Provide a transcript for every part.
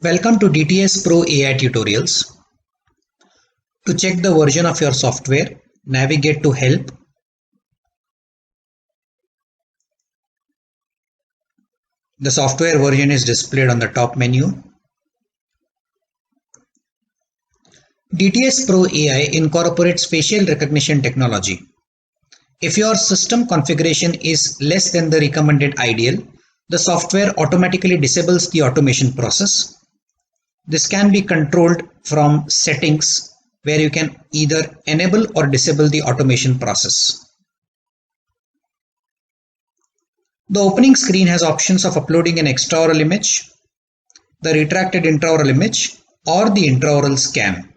Welcome to DTS Pro AI tutorials. To check the version of your software, navigate to Help. The software version is displayed on the top menu. DTS Pro AI incorporates facial recognition technology. If your system configuration is less than the recommended ideal, the software automatically disables the automation process. This can be controlled from settings where you can either enable or disable the automation process. The opening screen has options of uploading an extraoral image, the retracted intraoral image, or the intraoral scan.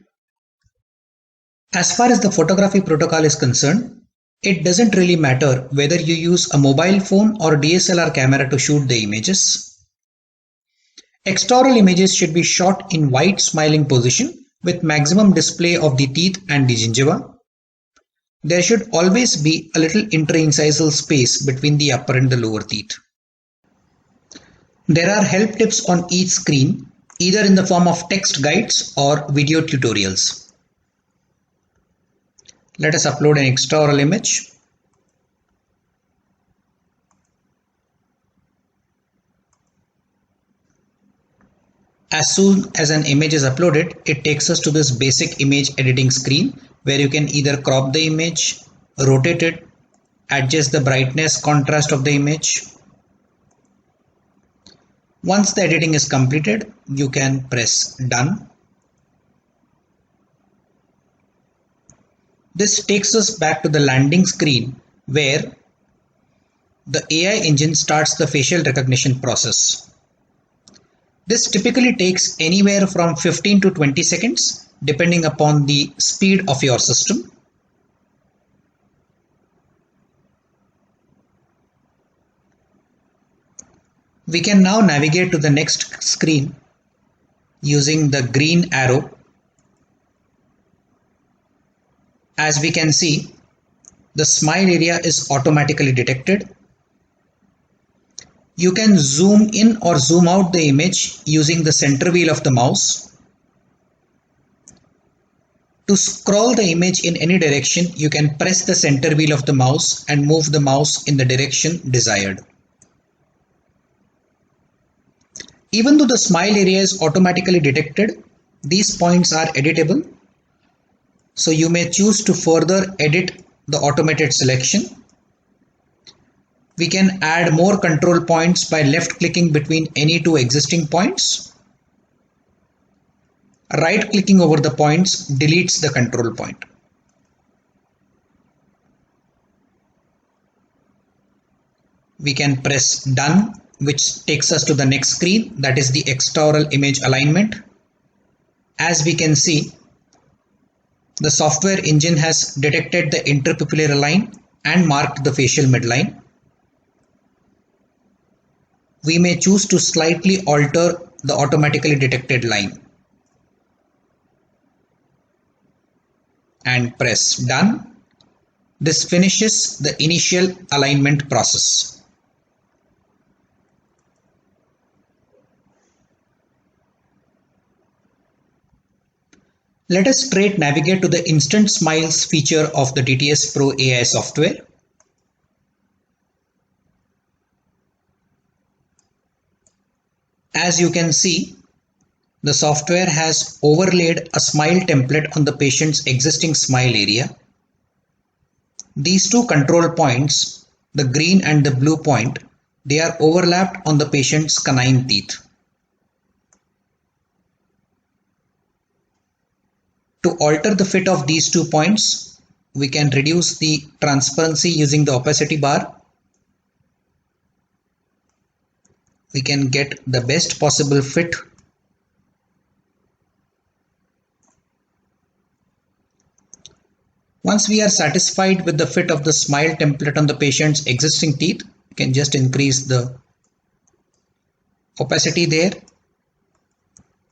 As far as the photography protocol is concerned, it doesn't really matter whether you use a mobile phone or DSLR camera to shoot the images. Extraoral images should be shot in wide smiling position with maximum display of the teeth and the gingiva. There should always be a little intra-incisal space between the upper and the lower teeth. There are help tips on each screen, either in the form of text guides or video tutorials. Let us upload an extraoral image. As soon as an image is uploaded, it takes us to this basic image editing screen where you can either crop the image, rotate it, adjust the brightness, contrast of the image. Once the editing is completed, you can press Done. This takes us back to the landing screen where the AI engine starts the facial recognition process. This typically takes anywhere from 15 to 20 seconds depending upon the speed of your system. We can now navigate to the next screen using the green arrow. As we can see, the smile area is automatically detected. You can zoom in or zoom out the image using the center wheel of the mouse. To scroll the image in any direction, you can press the center wheel of the mouse and move the mouse in the direction desired. Even though the smile area is automatically detected, these points are editable. So you may choose to further edit the automated selection. We can add more control points by left clicking between any two existing points. Right clicking over the points deletes the control point. We can press Done, which takes us to the next screen, that is the extraoral image alignment. As we can see, the software engine has detected the interpupillary line and marked the facial midline. We may choose to slightly alter the automatically detected line and press Done. This finishes the initial alignment process. Let us straight navigate to the Instant Smiles feature of the DTS Pro AI software. As you can see, the software has overlaid a smile template on the patient's existing smile area. These two control points, the green and the blue point, they are overlapped on the patient's canine teeth. To alter the fit of these 2 points, we can reduce the transparency using the opacity bar. We can get the best possible fit. Once we are satisfied with the fit of the smile template on the patient's existing teeth, we can just increase the opacity there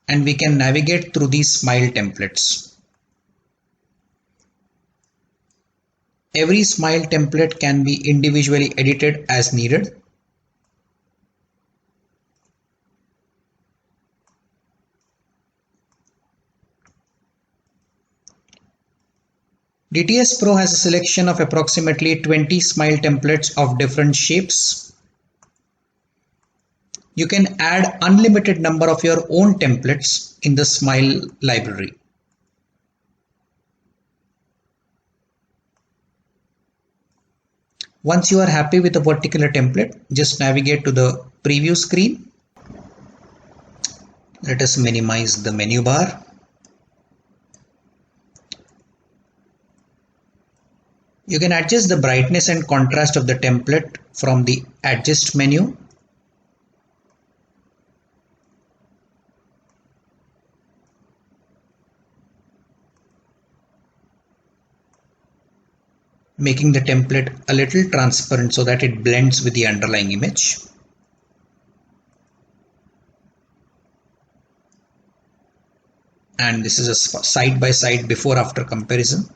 and we can navigate through these smile templates. Every smile template can be individually edited as needed. DTS Pro has a selection of approximately 20 smile templates of different shapes. You can add unlimited number of your own templates in the smile library. Once you are happy with a particular template, just navigate to the preview screen. Let us minimize the menu bar. You can adjust the brightness and contrast of the template from the Adjust menu. Making the template a little transparent so that it blends with the underlying image. And this is a side-by-side before-after comparison.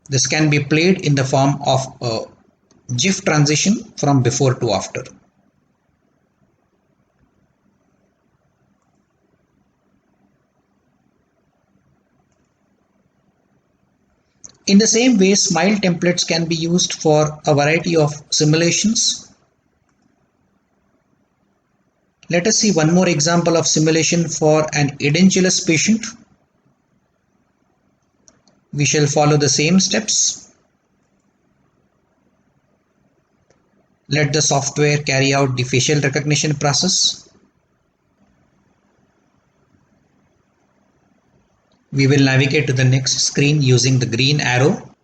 This can be played in the form of a GIF transition from before to after. In the same way, smile templates can be used for a variety of simulations. Let us see one more example of simulation for an edentulous patient. We shall follow the same steps. Let the software carry out the facial recognition process. We will navigate to the next screen using the green arrow.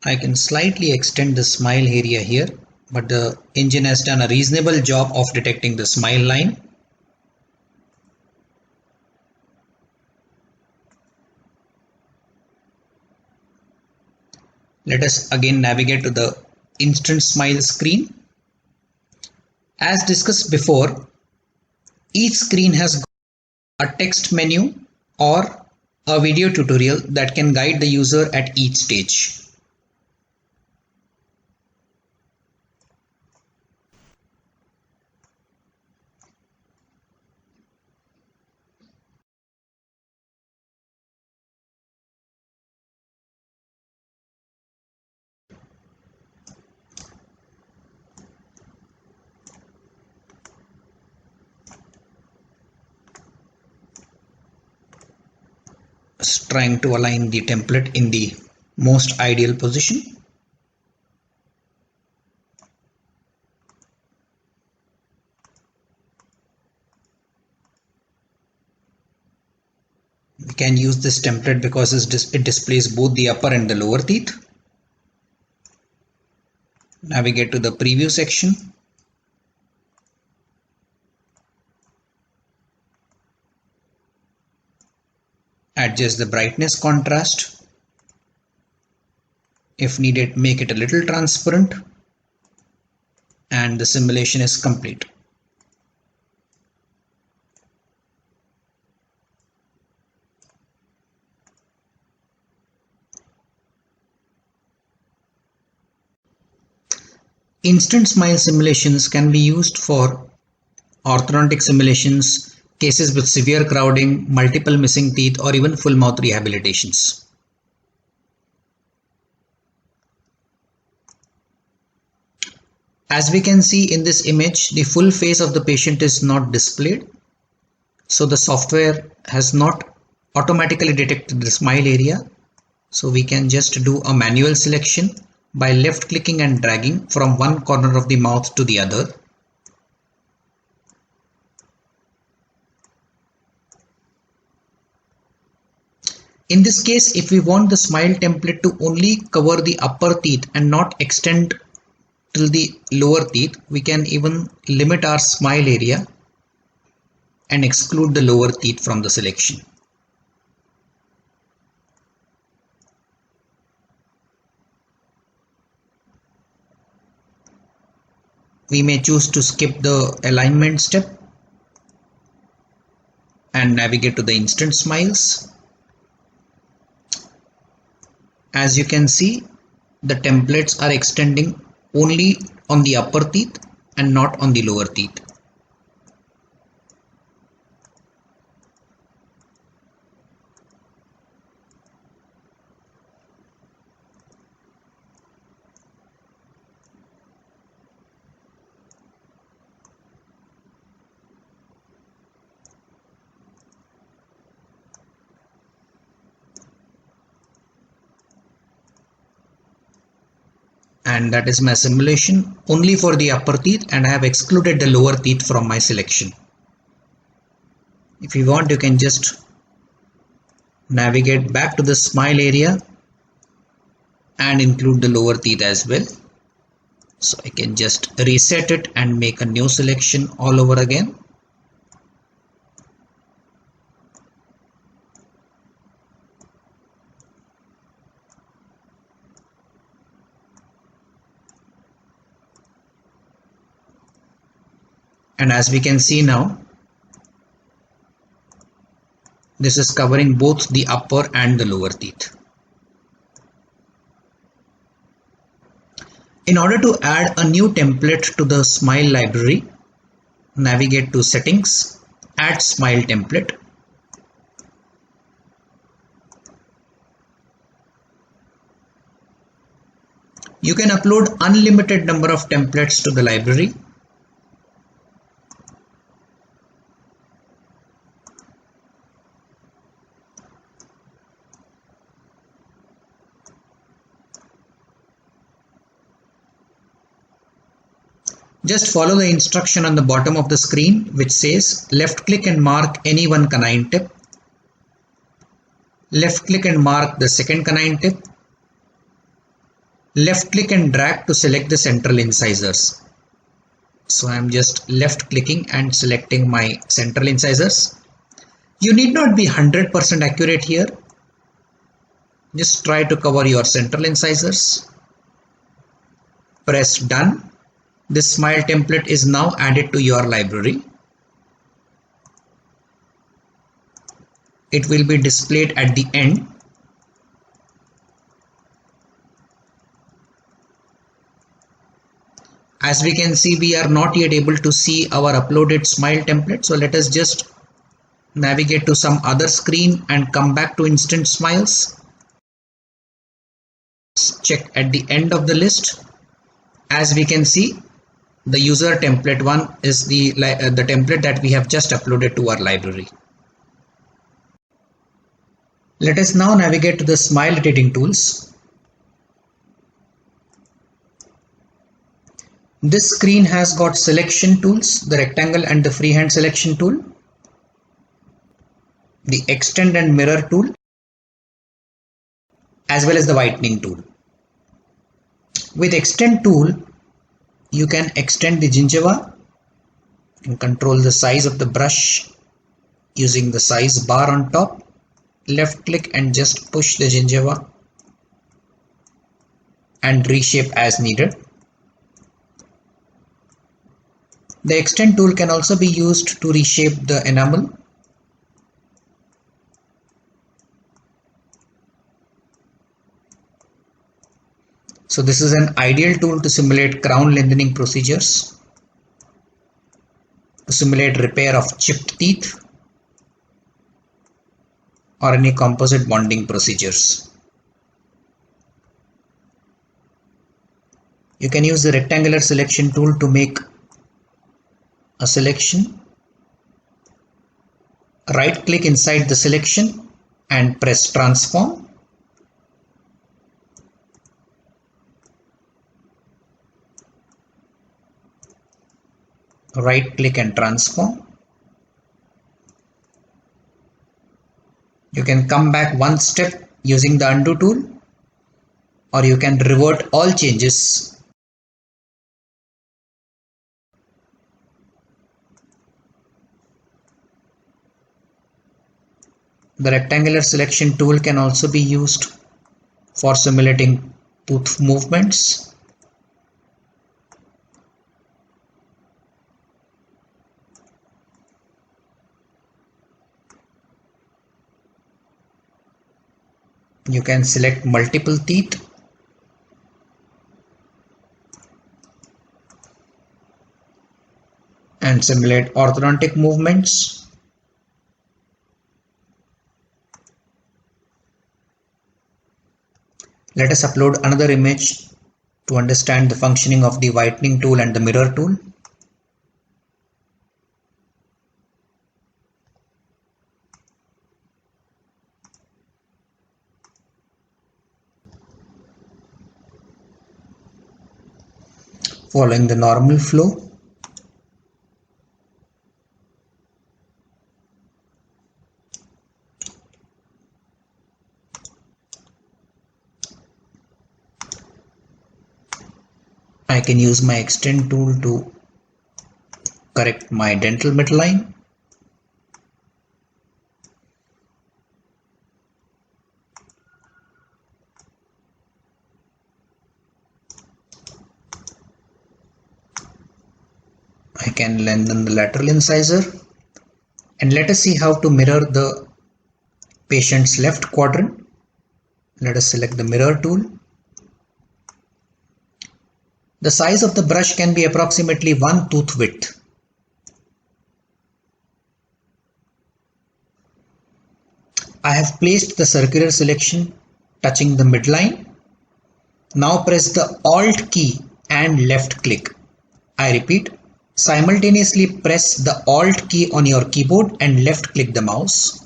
I can slightly extend the smile area here, but the engine has done a reasonable job of detecting the smile line. Let us again navigate to the instant smile screen. As discussed before, each screen has a text menu or a video tutorial that can guide the user at each stage. Trying to align the template in the most ideal position. We can use this template because it displays both the upper and the lower teeth. Navigate to the preview section. Adjust the brightness contrast. If needed, make it a little transparent. And the simulation is complete. Instant smile simulations can be used for orthodontic simulations, cases with severe crowding, multiple missing teeth, or even full mouth rehabilitations. As we can see in this image, the full face of the patient is not displayed. So the software has not automatically detected the smile area. So we can just do a manual selection by left clicking and dragging from one corner of the mouth to the other. In this case, if we want the smile template to only cover the upper teeth and not extend till the lower teeth, we can even limit our smile area and exclude the lower teeth from the selection. We may choose to skip the alignment step and navigate to the instant smiles. As you can see, the templates are extending only on the upper teeth and not on the lower teeth. and that is my simulation only for the upper teeth, and I have excluded the lower teeth from my selection. If you want, you can just navigate back to the smile area and include the lower teeth as well. So I can just reset it and make a new selection all over again. And as we can see now, this is covering both the upper and the lower teeth. In order to add a new template to the Smile library, navigate to Settings, Add Smile Template. You can upload unlimited number of templates to the library. Just follow the instruction on the bottom of the screen which says left click and mark any one canine tip. Left click and mark the second canine tip. Left click and drag to select the central incisors. So I am just left clicking and selecting my central incisors. You need not be 100% accurate here. Just try to cover your central incisors. Press done. This smile template is now added to your library. It will be displayed at the end. As we can see, we are not yet able to see our uploaded smile template. So let us just navigate to some other screen and come back to Instant Smiles. Check at the end of the list. As we can see, the user template one is the template that we have just uploaded to our library. Let us now navigate to the Smile Editing Tools. This screen has got selection tools, the rectangle and the freehand selection tool, the extend and mirror tool, as well as the whitening tool. With extend tool, you can extend the gingiva and control the size of the brush using the size bar on top. Left click and just push the gingiva and reshape as needed. The extend tool can also be used to reshape the enamel. So this is an ideal tool to simulate crown lengthening procedures, to simulate repair of chipped teeth, or any composite bonding procedures. You can use the rectangular selection tool to make a selection. Right click inside the selection and press transform. Right click and transform. You can come back one step using the undo tool, or you can revert all changes. The rectangular selection tool can also be used for simulating tooth movements. You can select multiple teeth and simulate orthodontic movements. Let us upload another image to understand the functioning of the whitening tool and the mirror tool. Following the normal flow, I can use my extend tool to correct my dental midline. I can lengthen the lateral incisor, and let us see how to mirror the patient's left quadrant. Let us select the mirror tool. The size of the brush can be approximately 1 tooth width. I have placed the circular selection touching the midline. Now press the Alt key and left click. I repeat, simultaneously press the Alt key on your keyboard and left click the mouse.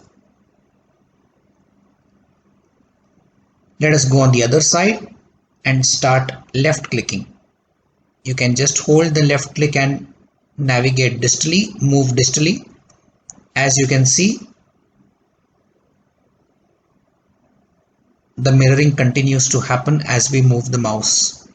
Let us go on the other side and start left clicking. You can just hold the left click and navigate distally, move distally. As you can see, the mirroring continues to happen as we move the mouse.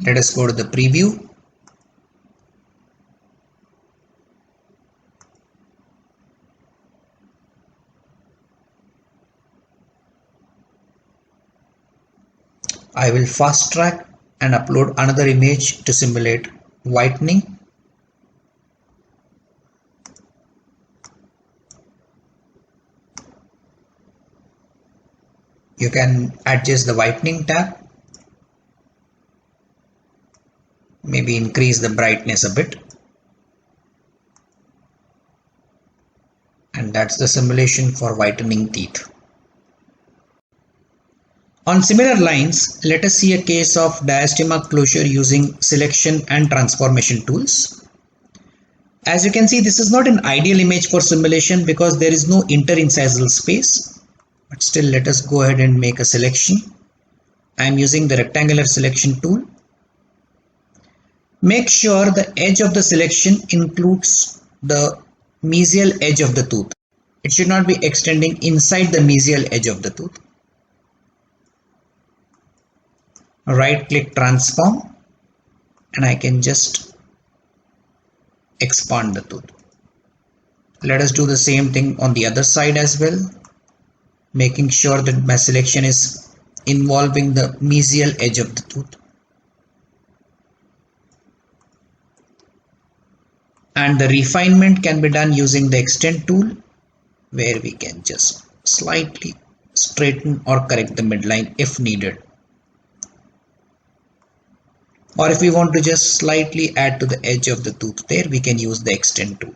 Let us go to the preview. I will fast track and upload another image to simulate whitening. You can adjust the whitening tab, maybe increase the brightness a bit, and that's the simulation for whitening teeth. On similar lines, let us see a case of diastema closure using selection and transformation tools. As you can see, this is not an ideal image for simulation because there is no interincisal space, but still let us go ahead and make a selection. I am using the rectangular selection tool. Make sure the edge of the selection includes the mesial edge of the tooth. It should not be extending inside the mesial edge of the tooth. Right click transform, and I can just expand the tooth. Let us do the same thing on the other side as well, making sure that my selection is involving the mesial edge of the tooth. And the refinement can be done using the extend tool, where we can just slightly straighten or correct the midline if needed. Or if we want to just slightly add to the edge of the tooth there, we can use the extend tool.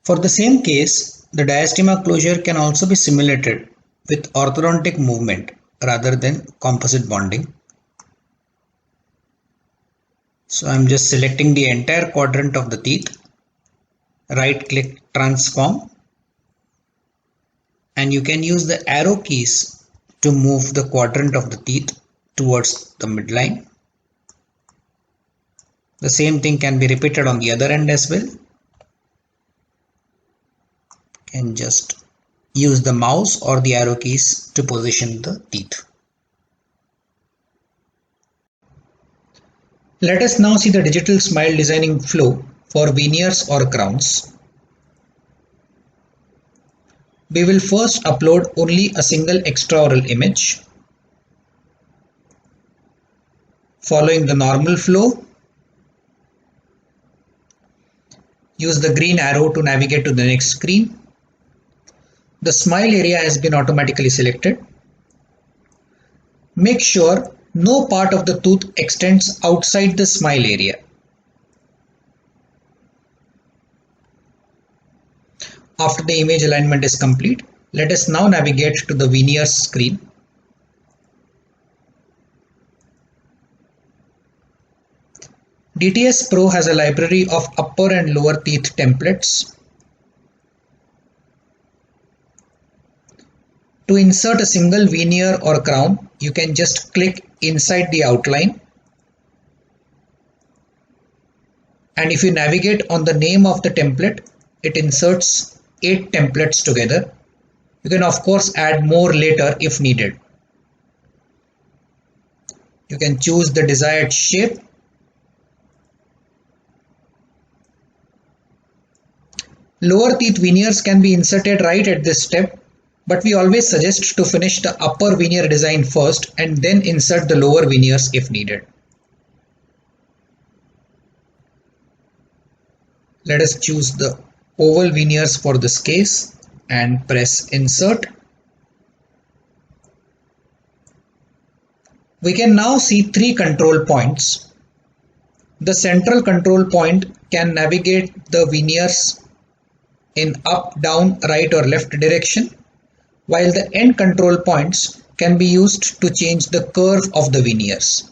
For the same case, the diastema closure can also be simulated with orthodontic movement rather than composite bonding. So I'm just selecting the entire quadrant of the teeth, right click transform, and you can use the arrow keys to move the quadrant of the teeth towards the midline. The same thing can be repeated on the other end as well. And just use the mouse or the arrow keys to position the teeth. Let us now see the digital smile designing flow for veneers or crowns. We will first upload only a single extraoral image. Following the normal flow, use the green arrow to navigate to the next screen. The smile area has been automatically selected. Make sure No part of the tooth extends outside the smile area. After the image alignment is complete, let us now navigate to the veneers screen. DTS Pro has a library of upper and lower teeth templates. To insert a single veneer or crown, you can just click inside the outline. And if you navigate on the name of the template, it inserts 8 templates together. You can of course add more later if needed. You can choose the desired shape. Lower teeth veneers can be inserted right at this step, but we always suggest to finish the upper veneer design first and then insert the lower veneers if needed. Let us choose the oval veneers for this case and press insert. We can now see 3 control points. The central control point can navigate the veneers in up, down, right or left direction, while the end control points can be used to change the curve of the veneers.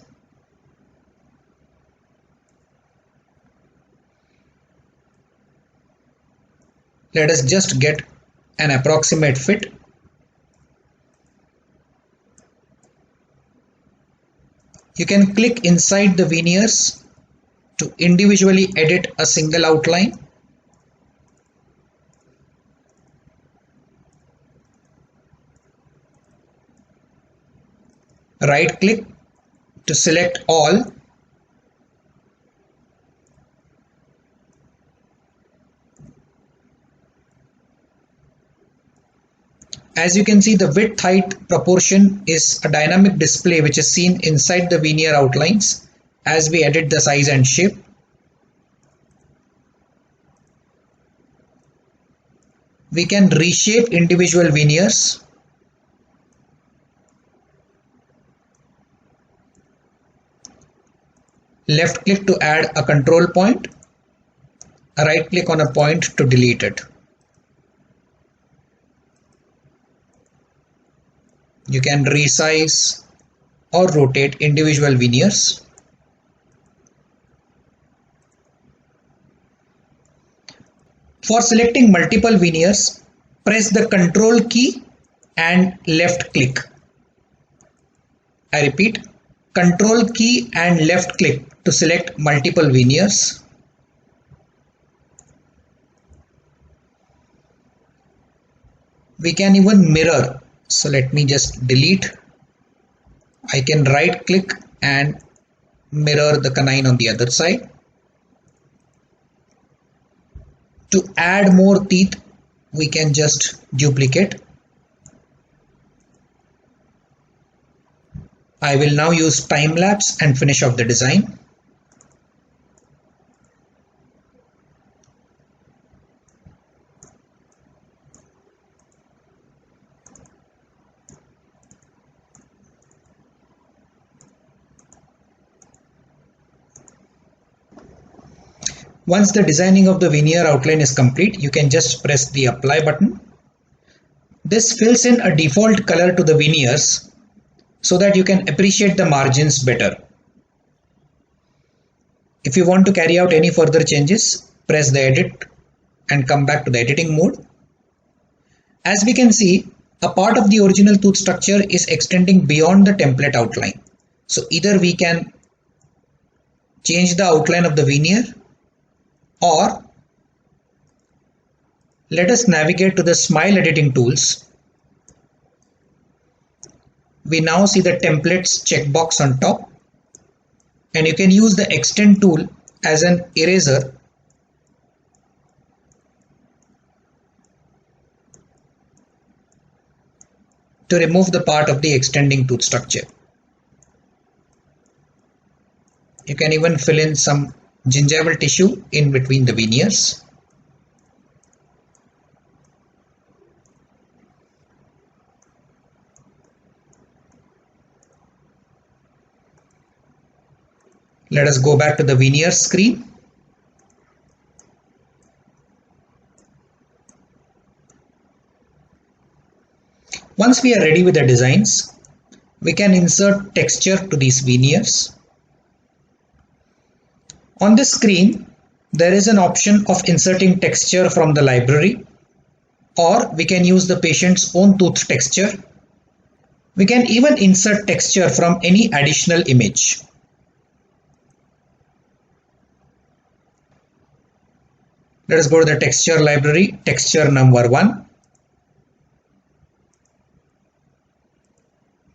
Let us just get an approximate fit. You can click inside the veneers to individually edit a single outline. Right click to select all. As you can see, the width height proportion is a dynamic display which is seen inside the veneer outlines as we edit the size and shape. We can reshape individual veneers. Left click to add a control point. Right click on a point to delete it. You can resize or rotate individual veneers. For selecting multiple veneers, press the Control key and left click. I repeat, Control key and left click to select multiple veneers. We can even mirror. So let me just delete. I can right click and mirror the canine on the other side. To add more teeth, we can just duplicate. I will now use time lapse and finish off the design. Once the designing of the veneer outline is complete, you can just press the apply button. This fills in a default color to the veneers so that you can appreciate the margins better. If you want to carry out any further changes, press the edit and come back to the editing mode. As we can see, a part of the original tooth structure is extending beyond the template outline. So either we can change the outline of the veneer, or let us navigate to the smile editing tools. We now see the templates checkbox on top, and you can use the extend tool as an eraser to remove the part of the extending tooth structure. You can even fill in some gingival tissue in between the veneers. Let us go back to the veneer screen. Once we are ready with the designs, we can insert texture to these veneers. On this screen, there is an option of inserting texture from the library, or we can use the patient's own tooth texture. We can even insert texture from any additional image. Let us go to the texture library, texture number 1,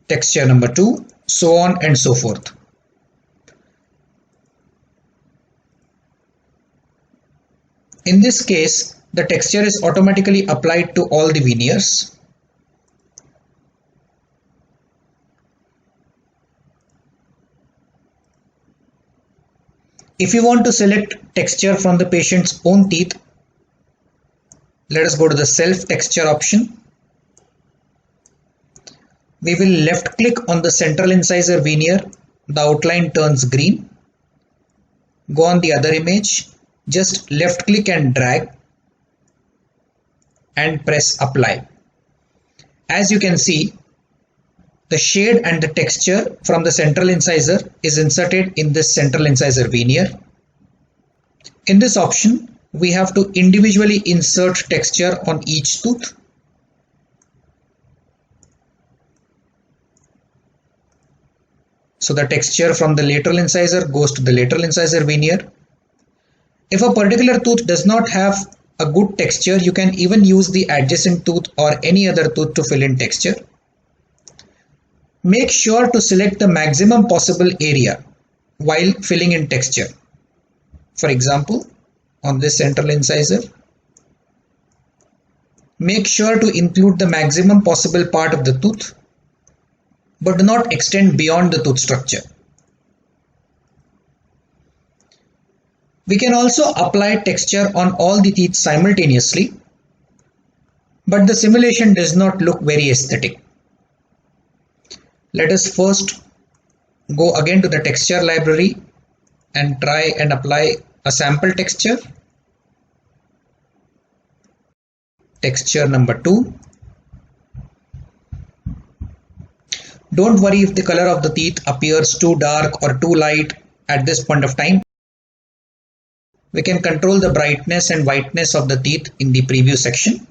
texture number 2, so on and so forth. In this case, the texture is automatically applied to all the veneers. If you want to select texture from the patient's own teeth, let us go to the self texture option. We will left click on the central incisor veneer. The outline turns green. Go on the other image, just left click and drag and press apply. As you can see, the shade and the texture from the central incisor is inserted in this central incisor veneer. In this option, we have to individually insert texture on each tooth. So the texture from the lateral incisor goes to the lateral incisor veneer. If a particular tooth does not have a good texture, you can even use the adjacent tooth or any other tooth to fill in texture. Make sure to select the maximum possible area while filling in texture. For example, on this central incisor, make sure to include the maximum possible part of the tooth, but do not extend beyond the tooth structure. We can also apply texture on all the teeth simultaneously, but the simulation does not look very aesthetic. Let us first go again to the texture library and try and apply a sample texture. Texture number 2. Don't worry if the color of the teeth appears too dark or too light at this point of time. We can control the brightness and whiteness of the teeth in the preview section.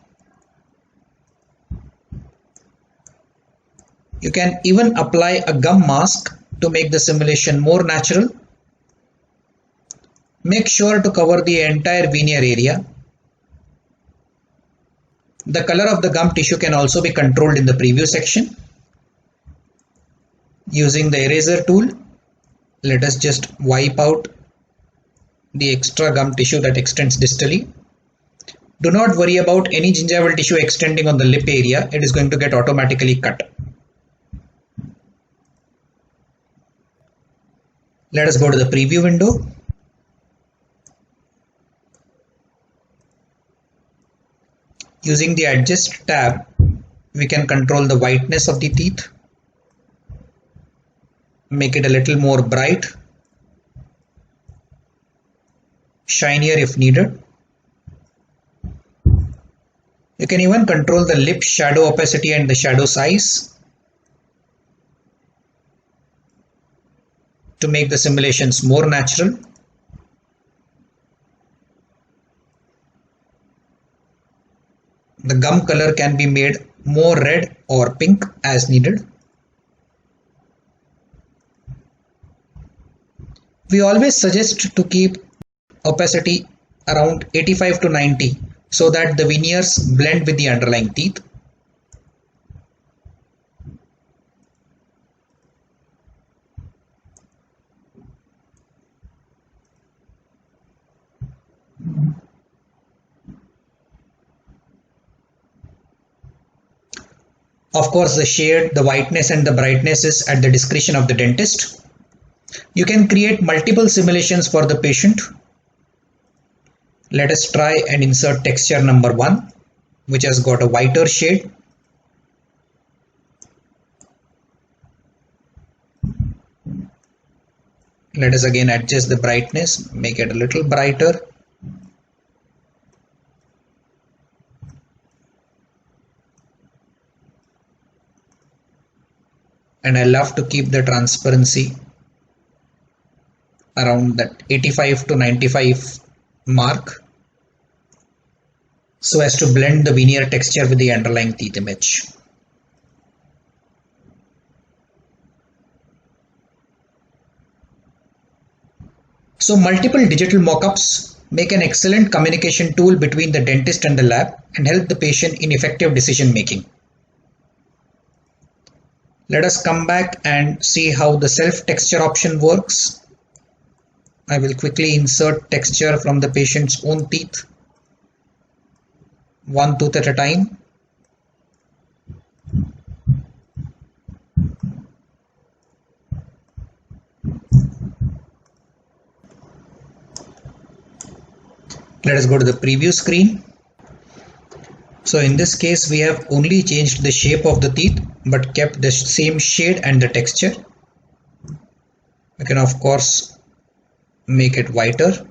You can even apply a gum mask to make the simulation more natural. Make sure to cover the entire veneer area. The color of the gum tissue can also be controlled in the preview section. Using the eraser tool, let us just wipe out the extra gum tissue that extends distally. Do not worry about any gingival tissue extending on the lip area. It is going to get automatically cut. Let us go to the preview window. Using the adjust tab, we can control the whiteness of the teeth, make it a little more bright, shinier if needed. You can even control the lip shadow opacity and the shadow size to make the simulations more natural. The gum color can be made more red or pink as needed. We always suggest to keep opacity around 85 to 90 so that the veneers blend with the underlying teeth. Of course, the shade, the whiteness and the brightness is at the discretion of the dentist. You can create multiple simulations for the patient. Let us try and insert texture number 1, which has got a whiter shade. Let us again adjust the brightness, make it a little brighter. And I love to keep the transparency around that 85 to 95 mark, so as to blend the veneer texture with the underlying teeth image. So multiple digital mockups make an excellent communication tool between the dentist and the lab and help the patient in effective decision making. Let us come back and see how the self texture option works. I will quickly insert texture from the patient's own teeth, one tooth at a time. Let us go to the preview screen. So in this case, we have only changed the shape of the teeth but kept the same shade and the texture. We can of course make it whiter,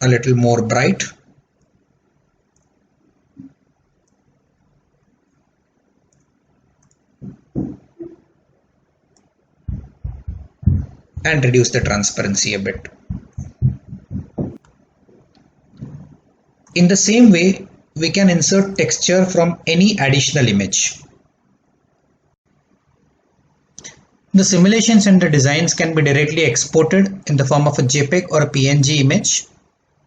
a little more bright. And reduce the transparency a bit. In the same way, we can insert texture from any additional image. The simulations and the designs can be directly exported in the form of a JPEG or a PNG image.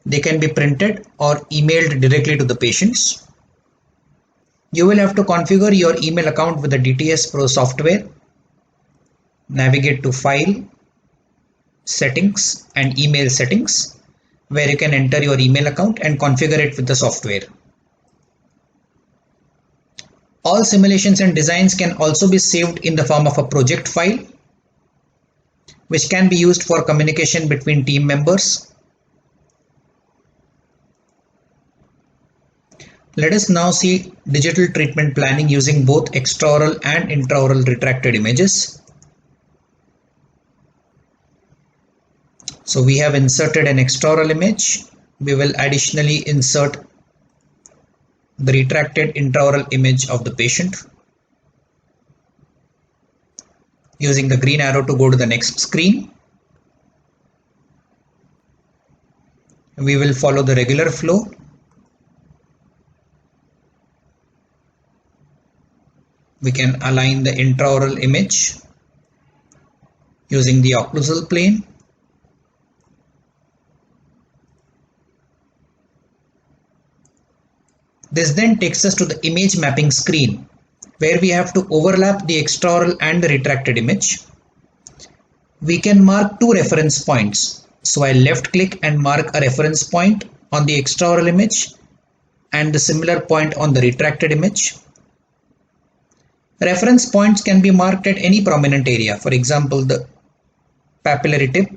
They can be printed or emailed directly to the patients. You will have to configure your email account with the DTS Pro software. Navigate to File, Settings and Email Settings, where you can enter your email account and configure it with the software. All simulations and designs can also be saved in the form of a project file, which can be used for communication between team members. Let us now see digital treatment planning using both extraoral and intraoral retracted images. So we have inserted an extraoral image. We will additionally insert the retracted intraoral image of the patient. Using the green arrow to go to the next screen. We will follow the regular flow. We can align the intraoral image using the occlusal plane. This then takes us to the image mapping screen, where we have to overlap the extraoral and the retracted image. We can mark two reference points. So I left click and mark a reference point on the extraoral image and the similar point on the retracted image. Reference points can be marked at any prominent area, for example the papillary tip.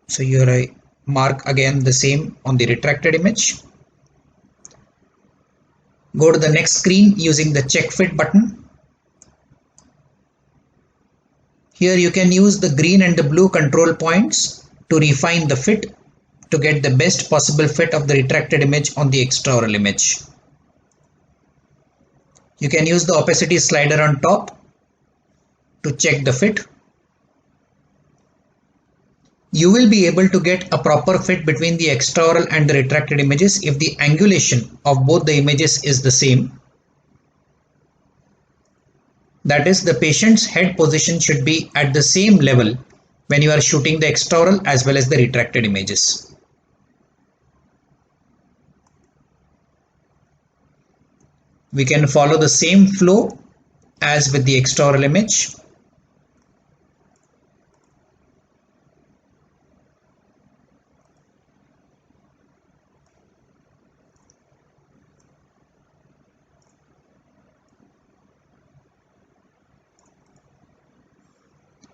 So here I mark again the same on the retracted image. Go to the next screen using the check fit button. Here you can use the green and the blue control points to refine the fit to get the best possible fit of the retracted image on the extraoral image. You can use the opacity slider on top to check the fit. You will be able to get a proper fit between the extraoral and the retracted images if the angulation of both the images is the same. That is, the patient's head position should be at the same level when you are shooting the extraoral as well as the retracted images. We can follow the same flow as with the extraoral image.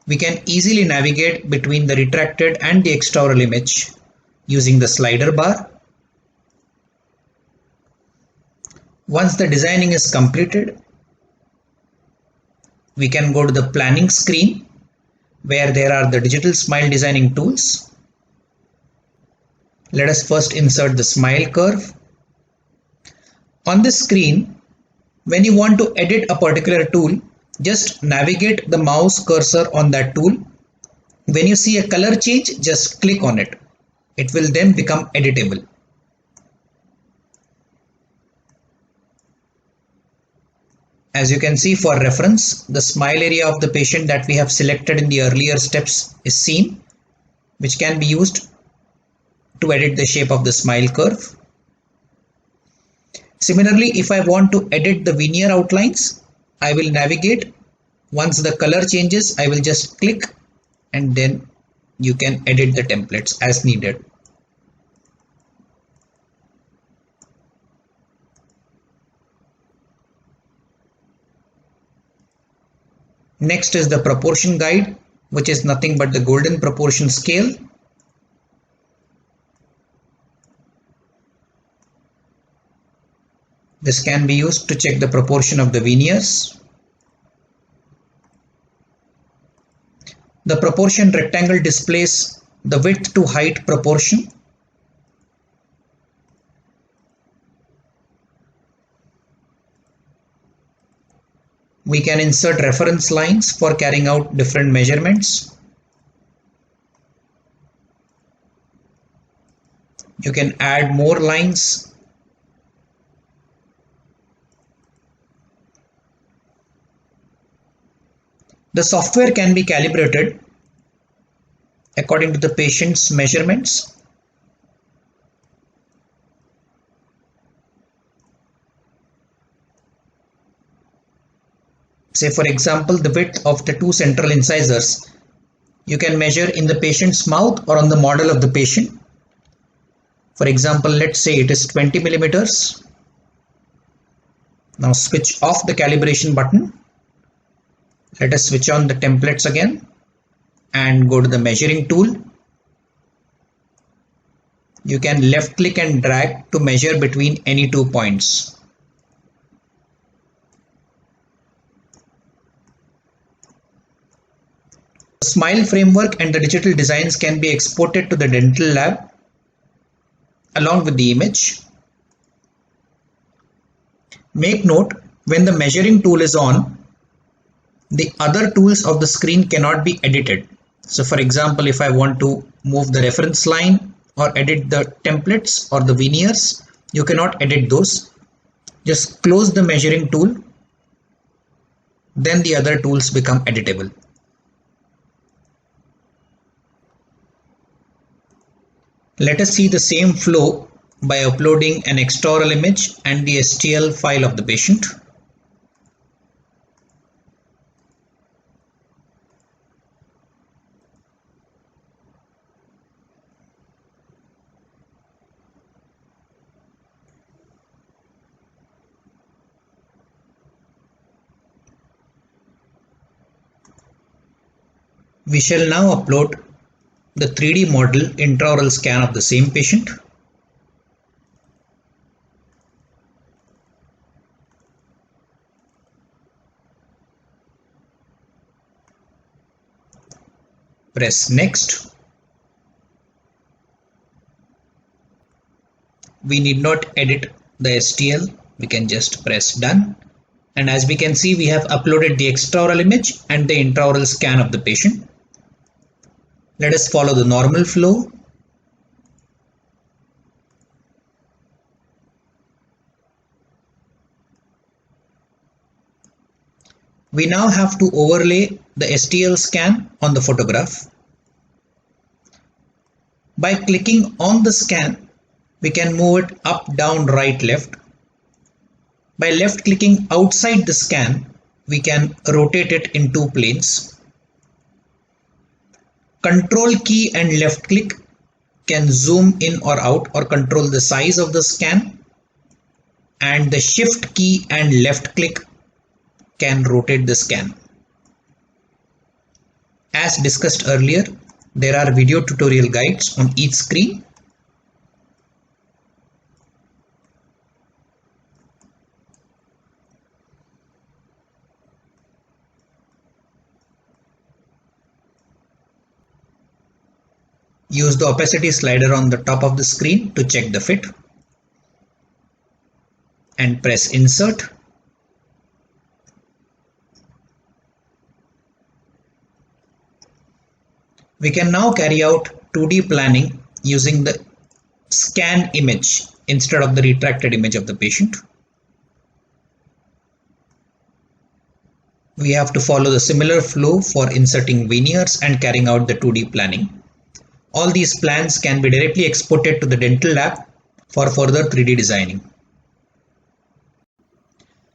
We can easily navigate between the retracted and the extraoral image using the slider bar. Once the designing is completed, we can go to the planning screen where there are the digital smile designing tools. Let us first insert the smile curve. On this screen, when you want to edit a particular tool, just navigate the mouse cursor on that tool. When you see a color change, just click on it. It will then become editable. As you can see, for reference, the smile area of the patient that we have selected in the earlier steps is seen, which can be used to edit the shape of the smile curve. Similarly, if I want to edit the veneer outlines, I will navigate. Once the color changes, I will just click and then you can edit the templates as needed. Next is the proportion guide, which is nothing but the golden proportion scale. This can be used to check the proportion of the veneers. The proportion rectangle displays the width to height proportion. We can insert reference lines for carrying out different measurements. You can add more lines. The software can be calibrated according to the patient's measurements. Say for example, the width of the two central incisors, you can measure in the patient's mouth or on the model of the patient. For example, let's say it is 20 millimeters. Now switch off the calibration button. Let us switch on the templates again and go to the measuring tool. You can left click and drag to measure between any 2 points. The Smile framework and the digital designs can be exported to the dental lab along with the image. Make note, when the measuring tool is on, the other tools of the screen cannot be edited. So for example, if I want to move the reference line or edit the templates or the veneers, you cannot edit those. Just close the measuring tool, then the other tools become editable. Let us see the same flow by uploading an extraoral image and the STL file of the patient. We shall now upload the 3D model intraoral scan of the same patient. Press next. We need not edit the STL, we can just press done. And as we can see, we have uploaded the extraoral image and the intraoral scan of the patient. Let us follow the normal flow. We now have to overlay the STL scan on the photograph. By clicking on the scan, we can move it up, down, right, left. By left clicking outside the scan, we can rotate it in 2 planes. Control key and left click can zoom in or out or control the size of the scan, and the shift key and left click can rotate the scan. As discussed earlier, there are video tutorial guides on each screen. Use the opacity slider on the top of the screen to check the fit and press insert. We can now carry out 2D planning using the scan image instead of the retracted image of the patient. We have to follow the similar flow for inserting veneers and carrying out the 2D planning. All these plans can be directly exported to the dental lab for further 3D designing.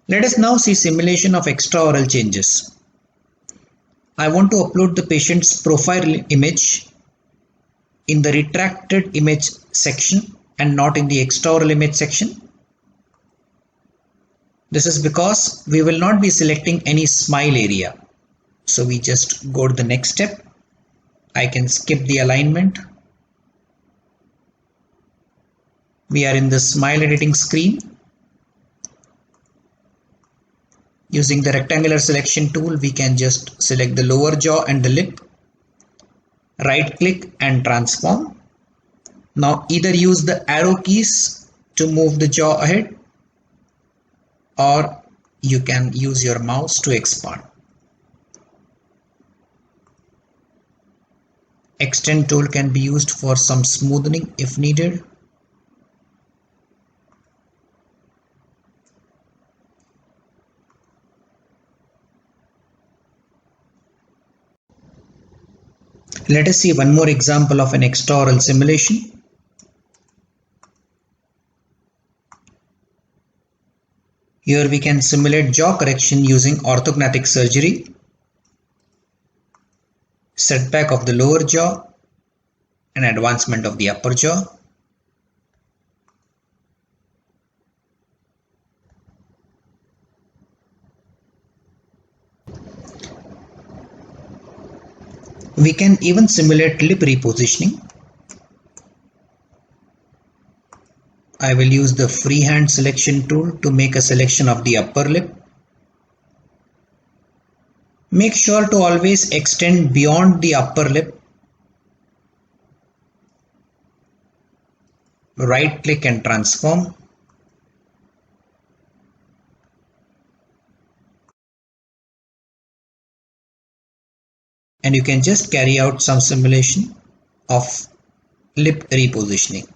Let us now see simulation of extraoral changes. I want to upload the patient's profile image in the retracted image section and not in the extraoral image section. This is because we will not be selecting any smile area. So we just go to the next step. I can skip the alignment. We are in the smile editing screen. Using the rectangular selection tool, we can just select the lower jaw and the lip. Right click and transform. Now either use the arrow keys to move the jaw ahead, or you can use your mouse to expand. Extend tool can be used for some smoothing if needed. Let us see one more example of an extraoral simulation. Here we can simulate jaw correction using orthognathic surgery, setback of the lower jaw, and advancement of the upper jaw. We can even simulate lip repositioning. I will use the freehand selection tool to make a selection of the upper lip. Make sure to always extend beyond the upper lip. Right click and transform. And you can just carry out some simulation of lip repositioning.